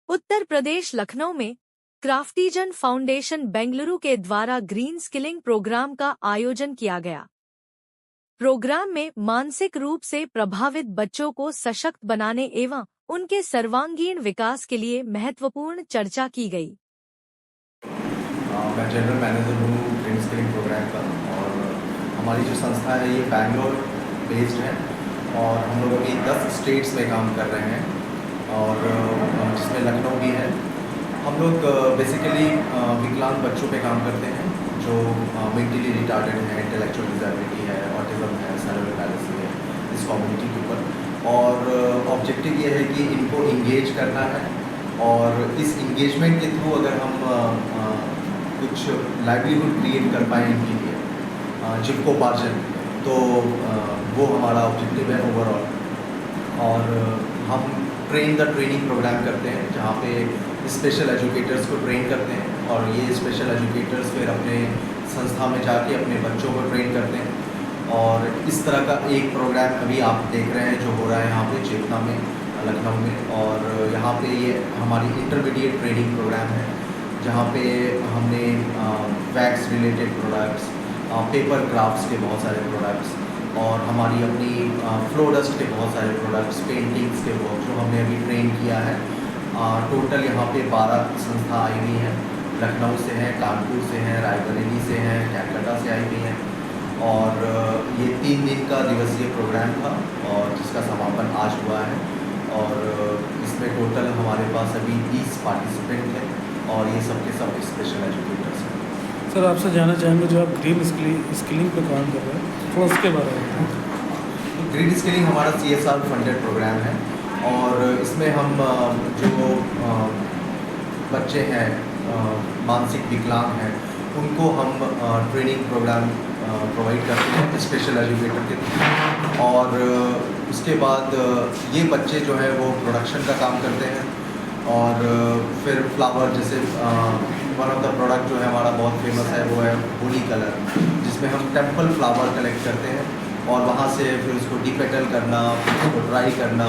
उत्तर प्रदेश लखनऊ में क्राफ्टीजन फाउंडेशन बेंगलुरु के द्वारा ग्रीन स्किलिंग प्रोग्राम का आयोजन किया गया। प्रोग्राम में मानसिक रूप से प्रभावित बच्चों को सशक्त बनाने एवं उनके सर्वांगीण विकास के लिए महत्वपूर्ण चर्चा की गई। मैं जनरल मैनेजर हूँ ग्रीन स्किलिंग प्रोग्राम का और हमारी जो संस्था है ये बैंगलोर बेस्ड है और हम लोग अभी 10 स्टेट्स में काम कर रहे हैं और जिसमें लखनऊ भी है। हम लोग बेसिकली विकलांग बच्चों पे काम करते हैं जो मेंटली रिटार्डेड है, इंटेलेक्चुअल डिसेबिलिटी है, ऑटिज्म है, सेरेब्रल पैलिसी है, इस कम्युनिटी के ऊपर। और ऑब्जेक्टिव ये है कि इनको इंगेज करना है और इस इंगेजमेंट के थ्रू अगर हम कुछ लाइवलीहुड क्रिएट कर पाएँ इनके लिए जीविकोपार्जन, तो वो हमारा ऑब्जेक्टिव है ओवरऑल। और हम ट्रेन द ट्रेनिंग प्रोग्राम करते हैं जहाँ पे स्पेशल एजुकेटर्स को ट्रेन करते हैं और ये स्पेशल एजुकेटर्स फिर अपने संस्था में जाके अपने बच्चों को ट्रेन करते हैं। और इस तरह का एक प्रोग्राम अभी आप देख रहे हैं जो हो रहा है यहाँ पे चेतना में, लखनऊ में। और यहाँ पे ये हमारी इंटरमीडिएट ट्रेनिंग प्रोग्राम है जहाँ पे हमने wax related products, paper crafts के बहुत सारे प्रोडक्ट्स और हमारी अपनी फ्लो डस्ट के बहुत सारे प्रोडक्ट्स, पेंटिंग्स के वो जो हमने अभी ट्रेन किया है। टोटल यहाँ पे 12 संस्था आई हुई हैं, लखनऊ से हैं, कानपुर से हैं, रायबरेली से हैं, कैलकाटा से आई हुई हैं। और ये 3 दिन का दिवसीय प्रोग्राम था और जिसका समापन आज हुआ है। और इसमें टोटल हमारे पास अभी 20 पार्टिसिपेंट हैं और ये सब के सब स्पेशल एजुकेटर्स हैं। सर, आपसे जानना चाहेंगे जो आप ग्रीन स्किलिंग पे काम कर रहे हैं, थोड़ा उसके बारे में। ग्रीन स्किलिंग हमारा CSR फंडेड प्रोग्राम है और इसमें हम जो बच्चे हैं मानसिक विकलांग हैं उनको हम ट्रेनिंग प्रोग्राम प्रोवाइड करते हैं स्पेशल एजुकेटर के थ्रू। और उसके बाद ये बच्चे जो हैं वो प्रोडक्शन का काम करते हैं और फिर फ्लावर, जैसे वन ऑफ द प्रोडक्ट जो है हमारा बहुत फेमस है वो है होली कलर, जिसमें हम टेम्पल फ्लावर कलेक्ट करते हैं और वहाँ से फिर उसको डीपेटल करना, फिर उसको ड्राई करना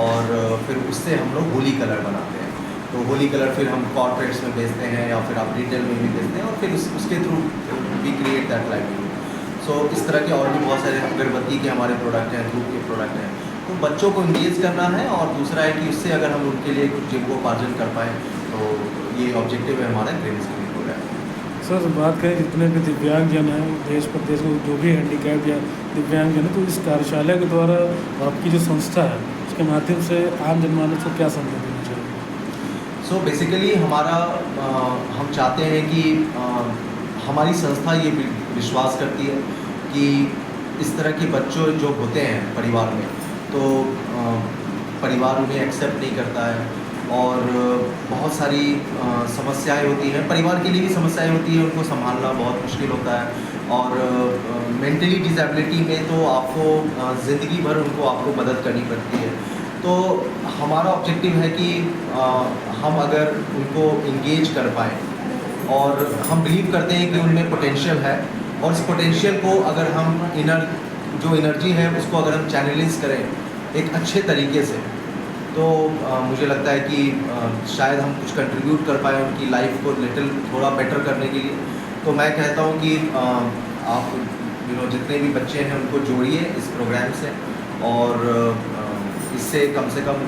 और फिर उससे हम लोग होली कलर बनाते हैं। तो होली कलर फिर हम कॉर्पोरेट्स में बेचते हैं या फिर आप रिटेल में भी बेचते हैं और फिर उसके through we create that livelihood. So इस तरह के और भी बहुत सारे अगरबत्ती के हमारे प्रोडक्ट हैं, धूप के प्रोडक्ट हैं। तो बच्चों को इंगेज करना है और दूसरा है कि उससे अगर हम उनके लिए कुछ जीविकोपार्जन कर पाएँ, तो ये ऑब्जेक्टिव है हमारा ग्रीन स्किलिंग प्रोग्राम। सर, बात करें जितने भी दिव्यांगजन हैं देश प्रदेश में, जो भी हैंडीकैप या दिव्यांगजन है, तो इस कार्यशाला के द्वारा आपकी जो संस्था है उसके माध्यम से आम जनमानस को क्या संदेश देना चाहिए? सो बेसिकली हमारा हम चाहते हैं कि हमारी संस्था ये विश्वास करती है कि इस तरह के बच्चों जो होते हैं परिवार में, तो परिवार उन्हें एक्सेप्ट नहीं करता है और बहुत सारी समस्याएं होती हैं, परिवार के लिए भी समस्याएं होती हैं, उनको संभालना बहुत मुश्किल होता है। और मेंटली डिसेबिलिटी में तो आपको ज़िंदगी भर उनको आपको मदद करनी पड़ती है। तो हमारा ऑब्जेक्टिव है कि हम अगर उनको इंगेज कर पाएँ और हम बिलीव करते हैं कि उनमें पोटेंशियल है और इस पोटेंशियल को अगर हम जो एनर्जी है उसको अगर हम चैनलाइज करें एक अच्छे तरीके से, तो मुझे लगता है कि शायद हम कुछ कंट्रीब्यूट कर पाएँ उनकी लाइफ को थोड़ा बेटर करने के लिए। तो मैं कहता हूँ कि आप जितने भी बच्चे हैं उनको जोड़िए इस प्रोग्राम से और इससे कम से कम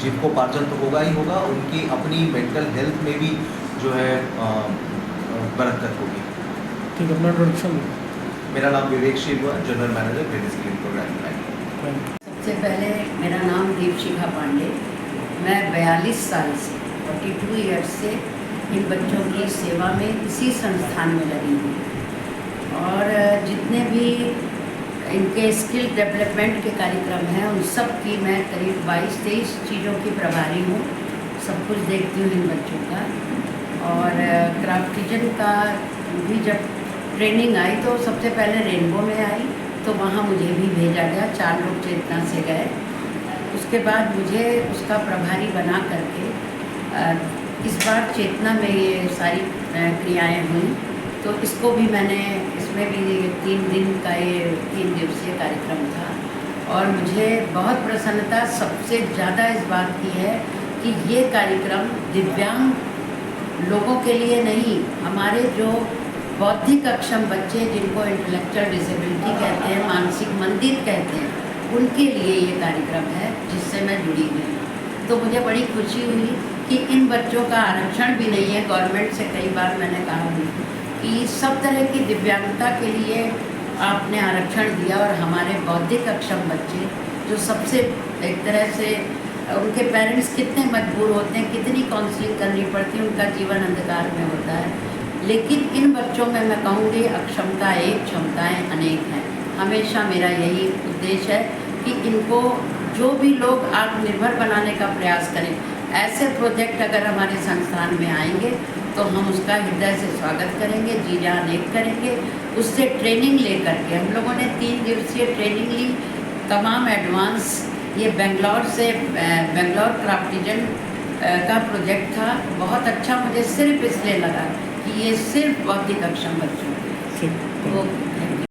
जीविकोपार्जन तो होगा ही होगा, उनकी अपनी मेंटल हेल्थ में भी जो है बरकत होगी। ठीक है, अपना इंट्रोडक्शन। मेरा नाम Vivek Shiva, general manager green skilling program. सबसे पहले मेरा नाम दीपशिखा पांडे। मैं 42 साल से 42 ईयर्स से इन बच्चों की सेवा में इसी संस्थान में लगी हूँ और जितने भी इनके स्किल डेवलपमेंट के कार्यक्रम हैं उन सब की मैं करीब 22-23 चीज़ों की प्रभारी हूँ। सब कुछ देखती हूँ इन बच्चों का। और क्राफ्टीजन का भी जब ट्रेनिंग आई तो सबसे पहले रेनबो में आई, तो वहाँ मुझे भी भेजा गया, 4 लोग चेतना से गए। उसके बाद मुझे उसका प्रभारी बना करके इस बार चेतना में ये सारी क्रियाएँ हुई, तो इसको भी मैंने, इसमें भी 3 दिन का ये 3 दिवसीय कार्यक्रम था। और मुझे बहुत प्रसन्नता सबसे ज़्यादा इस बात की है कि ये कार्यक्रम दिव्यांग लोगों के लिए नहीं, हमारे जो बौद्धिक अक्षम बच्चे जिनको इंटेलेक्चुअल डिसेबिलिटी कहते हैं, मानसिक मंदित कहते हैं, उनके लिए ये कार्यक्रम है जिससे मैं जुड़ी हुई हूँ। तो मुझे बड़ी खुशी हुई कि इन बच्चों का आरक्षण भी नहीं है। गवर्नमेंट से कई बार मैंने कहा भी कि सब तरह की दिव्यांगता के लिए आपने आरक्षण दिया, और हमारे बौद्धिक अक्षम बच्चे जो सबसे एक तरह से उनके पेरेंट्स कितने मजबूर होते हैं, कितनी काउंसलिंग करनी पड़ती है, उनका जीवन अंधकार में होता है। लेकिन इन बच्चों में मैं कहूँगी अक्षमता एक, क्षमताएं अनेक हैं। हमेशा मेरा यही उद्देश्य है कि इनको जो भी लोग आत्मनिर्भर बनाने का प्रयास करें, ऐसे प्रोजेक्ट अगर हमारे संस्थान में आएंगे तो हम उसका हृदय से स्वागत करेंगे, जी जान एक करेंगे। उससे ट्रेनिंग लेकर के, हम लोगों ने 3 दिवसीय ट्रेनिंग ली, तमाम एडवांस। ये बेंगलोर क्राफ्टिजन का प्रोजेक्ट था। बहुत अच्छा मुझे सिर्फ इसलिए लगा कि ये सिर्फ बौद्धिक अक्षम बच्चों ठीक। को